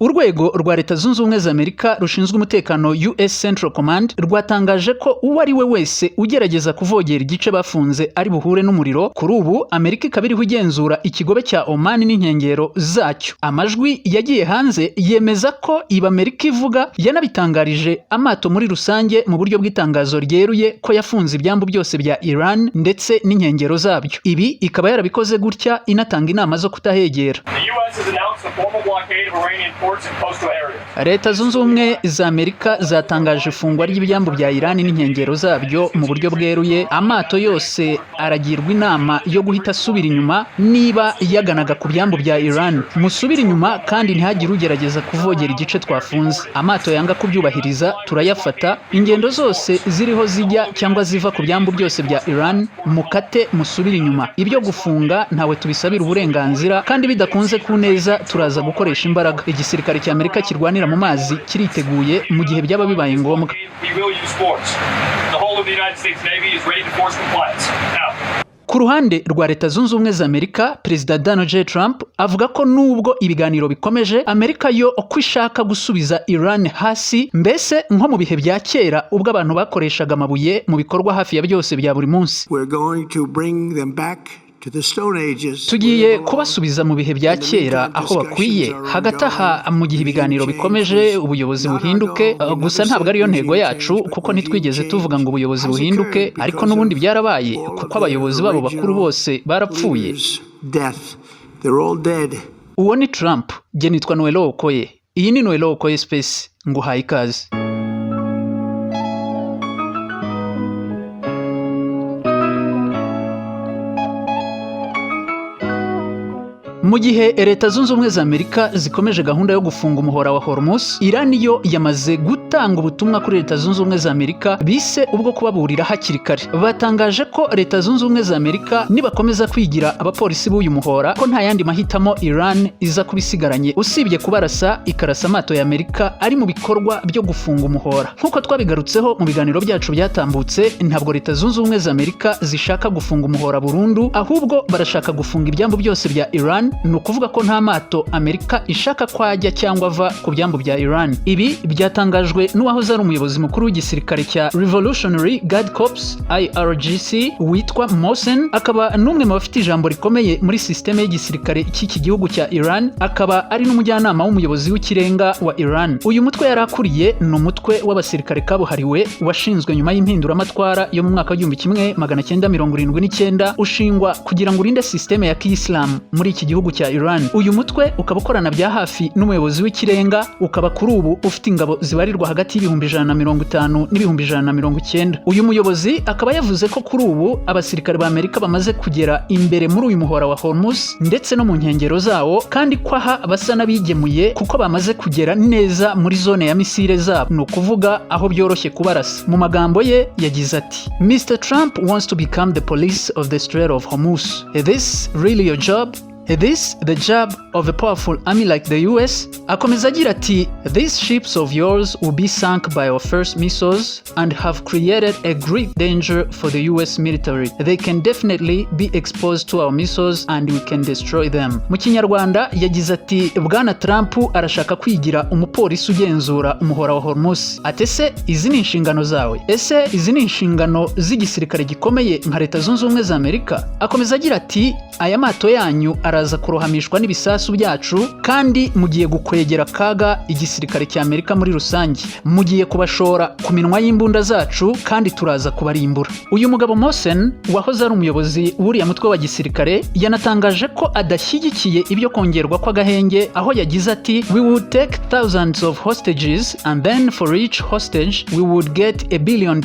Urwego rwa Leta Zunze Ubumwe za Amerika rushinzwe umutekano US Central Command rwatangaje ko uwo ari we wese ugerageza kuvogera igice bafunze ari buhure n'umuriro. Kuri ubu Amerika ikaba iriho igenzura ikigobe cya Oman n'inkengero zacyo. Amajwi yagiye hanze yemeza ko iba Amerika ivuga yanabitangarije amato muri rusange mu buryo bw'itangazo ryeruye ko yafunze ibyambu byose bya Iran ndetse n'inkengero zabyo. Ibi ikaba yarabikoze gutya inatanga inama zo kutahegera. Leta Zunze Ubumwe za Amerika zatangaje ifungwa ry'ibyambu bya Iran n'inkengero zabyo mu buryo bweruye. Amato yose aragirwa inama yo guhita asubira inyuma niba yaganaga ku byambu bya Iran. Musubira inyuma kandi ntihagire ugerageza kuvogera igice twafunze. Amato yanga kubyubahiriza turayafata. Ingendo zose ziriho zijya cyangwa ziva ku byambu byose bya Iran mukate musubira inyuma. Ibyo gufunga ntawe tubisabira uburenganzira kandi bidakunze ku neza turaza gukoresha imbaraga. Igisirikare cya Amerika kirwanira mu mazi kiriteguye mu gihe byaba bibaye ngombwa. Ku ruhande rwa Leta Zunze Ubumwe za Amerika, Perezida Donald J. Trump avuga ko nubwo ibiganiro bikomeje, Amerika yo uko ishaka gusubiza Iran hasi, mbese nko mu bihe bya kera ubwo abantu bakoreshaga amabuye mu bikorwa hafi ya byose bya buri munsi. Tugiye kubasubiza mu bihe bya kera aho bakwiye. Hagati aha mu gihe ibiganiro bikomeje ubuyobozi buhinduke, gusa ntabwo ariyo ntego yacu kuko ntitwigeze tuvuga ngo ubuyobozi buhinduke, ariko n'ubundi byarabaye kuko abayobozi babo bakuru bose barapfuye. Uwo ni Trump. Jye nitwa Nuello Okoye. Iyi ni Nuello Okoye Space. Nguhaye ikaze. Mu gihe Leta Zunze Ubumwe za Amerika zikomeje gahunda yo gufunga umuhora wa Hormuz, Iran yo yamaze gutanga ubutumwa kuri Leta Zunze Ubumwe za Amerika bise ubwo kubaburira hakiri kare. Batangaje ko Leta Zunze Ubumwe za Amerika nibakomeza kwigira abapolisi b'uyu muhora ko nta yandi mahitamo Iran iza kubisigaranye usibye kubarasa ikarasa amato ya Amerika ari mu bikorwa byo gufunga umuhora. Nkuko twabigarutseho mu biganiro byacu byatambutse, ntabwo Leta Zunze Ubumwe za Amerika zishaka gufunga umuhora burundu, ahubwo barashaka gufunga ibyambu byose bya Iran. Ni ukuvuga ko nta mato Amerika ishaka kwajya cyangwa ava ku byambu bya Iran. Ibi byatangajwe n'uwahoze ari umuyobozi mukuru w'igisirikare cya Revolutionary Guard Corps IRGC witwa Mohsen, akaba n'umwe mu bafite ijambo rikomeye muri systeme y'igisirikare cy'iki gihugu cya Iran, akaba ari n'umujyanama w'umuyobozi w'ikirenga wa Iran. Uyu mutwe yarakuriye ni umutwe w'abasirikare kabuhariwe washinzwe nyuma y'impinduramatwara yo mu mwaka wa 1979 ushingwa kugira ngo urinde systeme ya Kiislamu muri iki gihugu cya Iran. Uyu mutwe ukaba ukorana bya hafi n'umuyobozi w'ikirenga, ukaba kuri ubu ufite ingabo zibarirwa hagati y'ibihumbi 150 n'ibihumbi 190. Uyu muyobozi akaba yavuze ko kuri ubu abasirikare ba Amerika bamaze kugera imbere muri uyu muhora wa Hormuz ndetse no mu nkengero zawo, kandi kwaha basa n'abigemuye kuko bamaze kugera neza muri zone ya misile zabo, ni ukuvuga aho byoroshye kubarasa. Mu magambo ye yagize ati, Mr. Trump wants to become the police of the Strait of Hormuz. Is this really your job? Is this the job of a powerful army like the US? Akomeza agira ati, these ships of yours will be sunk by our first missiles and have created a great danger for the US military. They can definitely be exposed to our missiles and we can destroy them. Mu Kinyarwanda yagize ati, Bwana Trump arashaka kwigira umupolisi ugenzura umuhora wa Hormuz. Atese izi ni inshingano zawe? Ese izi ni inshingano z'igisirikare gikomeye nka Leta Zunze Ubumwe za Amerika? Akomeza agira ati, aya mato yanyu araza kurohamishwa n'ibisasu byacu kandi mugiye gukwegera kaga igisirikare cya Amerika muri rusange. Mugiye kubashora ku minwa y'imbunda zacu kandi turaza kubarimbura. Uyu mugabo Mohsen wahoze ari umuyobozi w'uriya mutwe wa gisirikare yanatangaje ko adashyigikiye ibyo kongerwa kw'agahenge, aho yagize ati, we would take thousands of hostages and then for each hostage we would get $1 billion.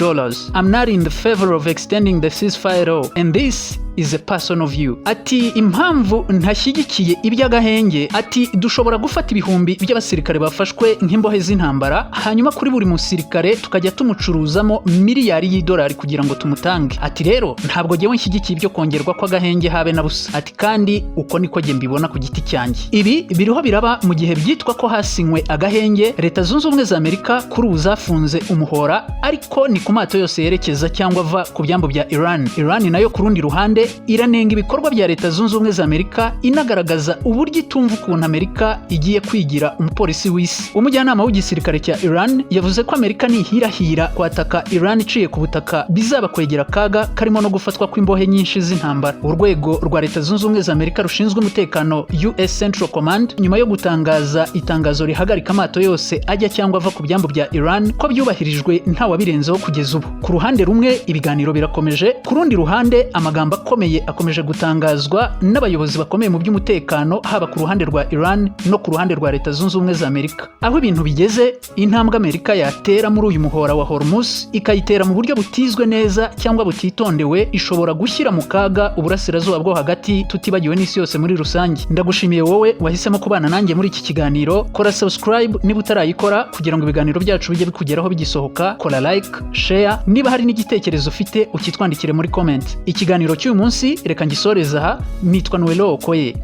I'm not in the favor of extending the ceasefire and this is a personal view. Ati impamvu ntashyigikiye iby'agahenge, ati dushobora gufata ibihumbi by'abasirikare bafashwe nk'imbohe z'intambara, hanyuma kuri buri musirikare tukajya tumucuruzamo miliyari y'idolari kugira ngo tumutange. Ati rero ntabwo jyewe nshyigikiye ibyo kongerwa kw'agahenge habe na busa. Ati kandi uko niko jye mbibona ku giti cyanjye. Ibi biriho biraba mu gihe byitwa ko hasinywe agahenge. Leta Zunze Ubumwe za Amerika kuri ubu zafunze umuhora, ariko ni ku mato yose yerekeza cyangwa ava ku byambu bya Iran. Iran nayo ku rundi ruhande iranenga ibikorwa bya Leta Zunze Ubumwe za Amerika inagaragaza uburyo itumva ukuntu Amerika igiye kwigira umupolisi w'isi. Umujyanama w'igisirikare cya Iran yavuze ko Amerika nihirahira kwataka Iran iciye ku butaka bizaba kwegera kaga karimo no gufatwa kw'imbohe nyinshi z'intambara. Urwego rwa Leta Zunze Ubumwe za Amerika rushinzwe umutekano US Central Command nyuma yo gutangaza itangazo rihagarika amato yose ajya cyangwa ava ku byambu bya Iran ko byubahirijwe nta wabirenzeho kugeza ubu. Ku ruhande rumwe ibiganiro birakomeje, ku rundi ruhande amagambo akomeye akomeje gutangazwa n'abayobozi bakomeye mu by'umutekano haba ku ruhande rwa Iran no ku ruhande rwa Leta Zunze Ubumwe za Amerika. Aho ibintu bigeze, intambwe Amerika yatera muri uyu muhora wa Hormuz ikayitera mu buryo butizwe neza cyangwa butitondewe ishobora gushyira mu kaga uburasirazuba bwo hagati tutibagiwe n'isi yose muri rusange. Ndagushimiye wowe wahisemo kubana nanjye muri iki kiganiro. Kora subscribe niba utarayikora kugira ngo ibiganiro byacu bijye bikugeraho bigisohoka. Kora like, share, niba hari n'igitekerezo ufite ukitwandikire muri comment. Ikiganiro cy'uyu munsi reka ngisoreza aha. Nitwa Nuello Okoye.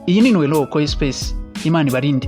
Iyi ni Nuello Okoye Space. Imana ibarinde.